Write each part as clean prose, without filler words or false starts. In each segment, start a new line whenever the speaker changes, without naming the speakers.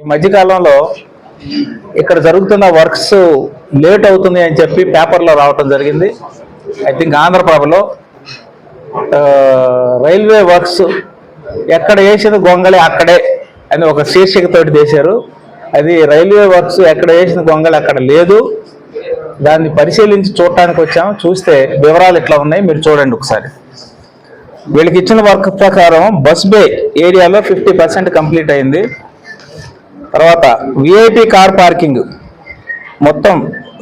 ఈ మధ్యకాలంలో ఇక్కడ జరుగుతున్న వర్క్స్ లేట్ అవుతుంది అని చెప్పి పేపర్లో రావటం జరిగింది. ఐ థింక్ ఆంధ్రప్రభలో రైల్వే వర్క్స్ ఎక్కడ వేసిన గొంగళి అక్కడే అని ఒక శీర్షికతోటి చేశారు. అది రైల్వే వర్క్స్ ఎక్కడ వేసిన గొంగళి అక్కడ లేదు. దాన్ని పరిశీలించి చూడటానికి వచ్చాము. చూస్తే వివరాలు ఇట్లా ఉన్నాయి, మీరు చూడండి ఒకసారి. వీళ్ళకి ఇచ్చిన వర్క్ ప్రకారం బస్ బే ఏరియాలో 50% కంప్లీట్ అయింది. తర్వాత విఐపి కార్ పార్కింగ్ మొత్తం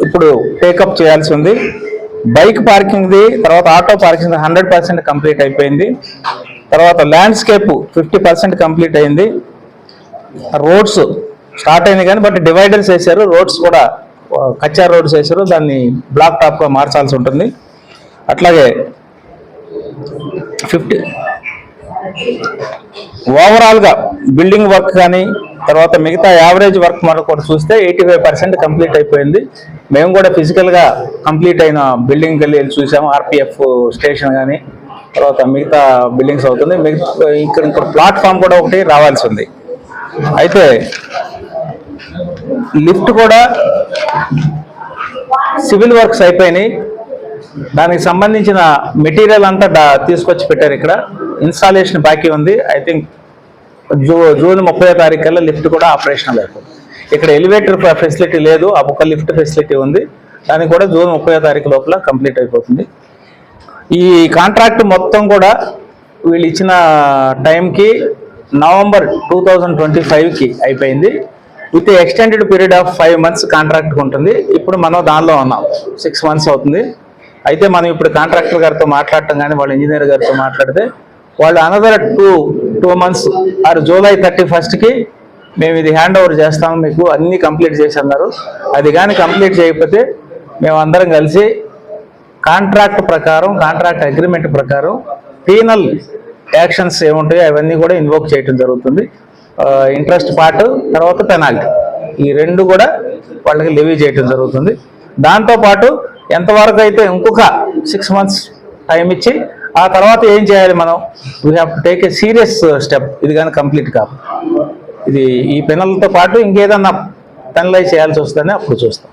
ఇప్పుడు టేకప్ చేయాల్సి ఉంది. బైక్ పార్కింగ్ది, తర్వాత ఆటో పార్కింగ్ 100% కంప్లీట్ అయిపోయింది. తర్వాత ల్యాండ్స్కేప్ 50% కంప్లీట్ అయింది. రోడ్స్ స్టార్ట్ అయింది కానీ బట్ డివైడర్స్ వేశారు. రోడ్స్ కూడా కచ్చా రోడ్స్ వేశారు, దాన్ని బ్లాక్ టాప్గా మార్చాల్సి ఉంటుంది. అట్లాగే 50 ఓవరాల్గా బిల్డింగ్ వర్క్ కానీ తర్వాత మిగతా యావరేజ్ వర్క్ మనకు కూడా చూస్తే 85% కంప్లీట్ అయిపోయింది. మేము కూడా ఫిజికల్గా కంప్లీట్ అయిన బిల్డింగ్కి వెళ్ళి చూసాము. ఆర్పిఎఫ్ స్టేషన్ కానీ తర్వాత మిగతా బిల్డింగ్స్ అవుతుంది. ఇక్కడ ప్లాట్ఫామ్ కూడా ఒకటి రావాల్సి ఉంది. అయితే లిఫ్ట్ కూడా సివిల్ వర్క్స్ అయిపోయినాయి. దానికి సంబంధించిన మెటీరియల్ అంతా తీసుకొచ్చి పెట్టారు. ఇక్కడ ఇన్స్టాలేషన్ బాకీ ఉంది. ఐ థింక్ జూన్ 30వ తారీఖు కల్లా లిఫ్ట్ కూడా ఆపరేషనల్ అయిపోతుంది. ఇక్కడ ఎలివేటర్ ఫెసిలిటీ లేదు, ఆ ఒక లిఫ్ట్ ఫెసిలిటీ ఉంది. దానికి కూడా జూన్ 30వ తారీఖు లోపల కంప్లీట్ అయిపోతుంది. ఈ కాంట్రాక్ట్ మొత్తం కూడా వీళ్ళు ఇచ్చిన టైంకి నవంబర్ 2025కి అయిపోయింది. With extended period of 5 months contract ఉంటుంది. ఇప్పుడు మనం దానిలో ఉన్నాం, 6 months అవుతుంది. అయితే మనం ఇప్పుడు కాంట్రాక్టర్ గారితో మాట్లాడటం కానీ వాళ్ళ ఇంజనీర్ గారితో మాట్లాడితే వాళ్ళు అనదర్ 2 months ఆర్ జూలై 31కి మేము ఇది హ్యాండ్ ఓవర్ చేస్తాము, మీకు అన్నీ కంప్లీట్ చేసి అన్నారు. అది కానీ కంప్లీట్ చేయకపోతే మేము అందరం కలిసి కాంట్రాక్ట్ ప్రకారం, కాంట్రాక్ట్ అగ్రిమెంట్ ప్రకారం పీనల్ యాక్షన్స్ ఏముంటాయో అవన్నీ కూడా ఇన్వోక్ చేయడం జరుగుతుంది. ఇంట్రెస్ట్ పార్ట్, తర్వాత పెనాల్టీ, ఈ రెండు కూడా వాళ్ళకి లెవీ చేయడం జరుగుతుంది. దాంతోపాటు ఎంతవరకు అయితే ఇంకొక 6 months టైం ఇచ్చి ఆ తర్వాత ఏం చేయాలి, మనం we have to take a serious step. ఇది కానీ కంప్లీట్ కాదు, ఇది ఈ పెనల్తో పాటు ఇంకేదన్నా పెనలైజ్ చేయాల్సి వస్తుందని అప్పుడు చూస్తాం.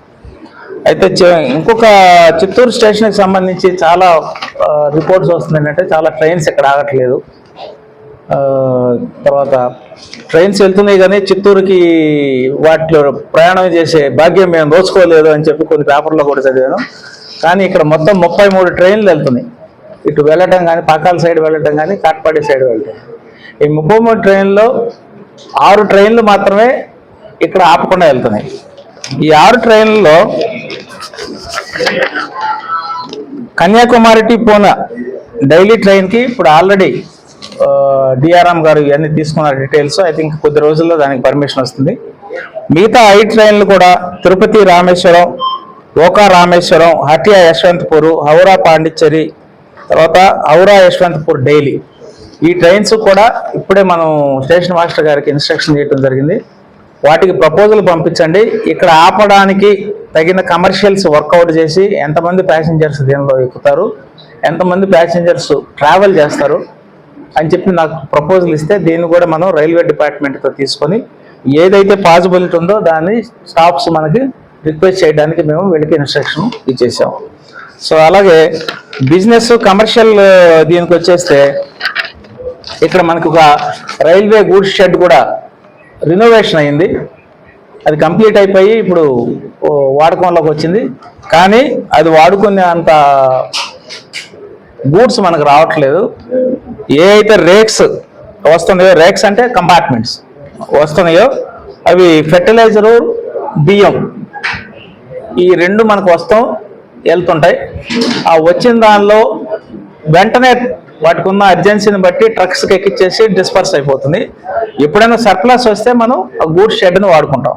అయితే ఇంకొక చిత్తూరు స్టేషన్కి సంబంధించి చాలా రిపోర్ట్స్ వస్తుంది. అంటే చాలా ట్రైన్స్ ఇక్కడ ఆగట్లేదు. తర్వాత ట్రైన్స్ వెళ్తున్నాయి కానీ చిత్తూరుకి వాటిలో ప్రయాణం చేసే భాగ్యం మేము దోచుకోలేదు అని చెప్పి కొన్ని పేపర్లో కూడా చదివాను. కానీ ఇక్కడ మొత్తం 33 ట్రైన్లు వెళ్తున్నాయి. ఇటు వెళ్ళటం కానీ, పాకాల సైడ్ వెళ్ళటం కానీ, కాట్పాడి సైడ్ వెళ్ళటం. ఈ 33 ట్రైన్లో 6 ట్రైన్లు మాత్రమే ఇక్కడ ఆపకుండా వెళ్తున్నాయి. ఈ 6 ట్రైన్లలో కన్యాకుమారి టు పూనా డైలీ ట్రైన్కి ఇప్పుడు ఆల్రెడీ డిఆర్ఎం గారు ఇవన్నీ తీసుకున్న డీటెయిల్స్. ఐ థింక్ కొద్ది రోజుల్లో దానికి పర్మిషన్ వస్తుంది. మిగతా 5 ట్రైన్లు కూడా తిరుపతి రామేశ్వరం, ఓకా రామేశ్వరం, హటియా యశ్వంతపూర్, హౌరా పాండిచ్చేరి, తర్వాత హౌరా యశ్వంతపూర్ డైలీ. ఈ ట్రైన్స్ కూడా ఇప్పుడే మనం స్టేషన్ మాస్టర్ గారికి ఇన్స్ట్రక్షన్ చేయడం జరిగింది. వాటికి ప్రపోజల్ పంపించండి. ఇక్కడ ఆపడానికి తగిన కమర్షియల్స్ వర్కౌట్ చేసి ఎంతమంది ప్యాసింజర్స్ దీనిలో ఎక్కుతారు, ఎంతమంది ప్యాసింజర్స్ ట్రావెల్ చేస్తారు అని చెప్పి నాకు ప్రపోజల్ ఇస్తే దీన్ని కూడా మనం రైల్వే డిపార్ట్మెంట్తో తీసుకొని ఏదైతే పాసిబిలిటీ ఉందో దాన్ని స్టాఫ్స్ మనకి రిక్వెస్ట్ చేయడానికి మేము వీళ్ళకి ఇన్స్ట్రక్షన్ ఇచ్చేసాము. సో అలాగే బిజినెస్ కమర్షియల్ దీనికి వచ్చేస్తే ఇక్కడ మనకు ఒక రైల్వే గూడ్స్ షెడ్ కూడా రినోవేషన్ అయింది. అది కంప్లీట్ అయిపోయి ఇప్పుడు వాడకంలోకి వచ్చింది. కానీ అది వాడుకునే అంత గూడ్స్ మనకు రావట్లేదు. ఏ అయితే రేక్స్ వస్తున్నాయో, రేక్స్ అంటే కంపార్ట్మెంట్స్ వస్తున్నాయో, అవి ఫెర్టిలైజరు, బియ్యం, ఈ 2 మనకు వెళ్తుంటాయి. ఆ వచ్చిన దానిలో వెంటనే వాటికి ఉన్న అర్జెన్సీని బట్టి ట్రక్స్కి ఎక్కిచ్చేసి డిస్పర్స్ అయిపోతుంది. ఎప్పుడైనా సర్ప్లస్ వస్తే మనం ఆ గూడ్స్ షెడ్ని వాడుకుంటాం.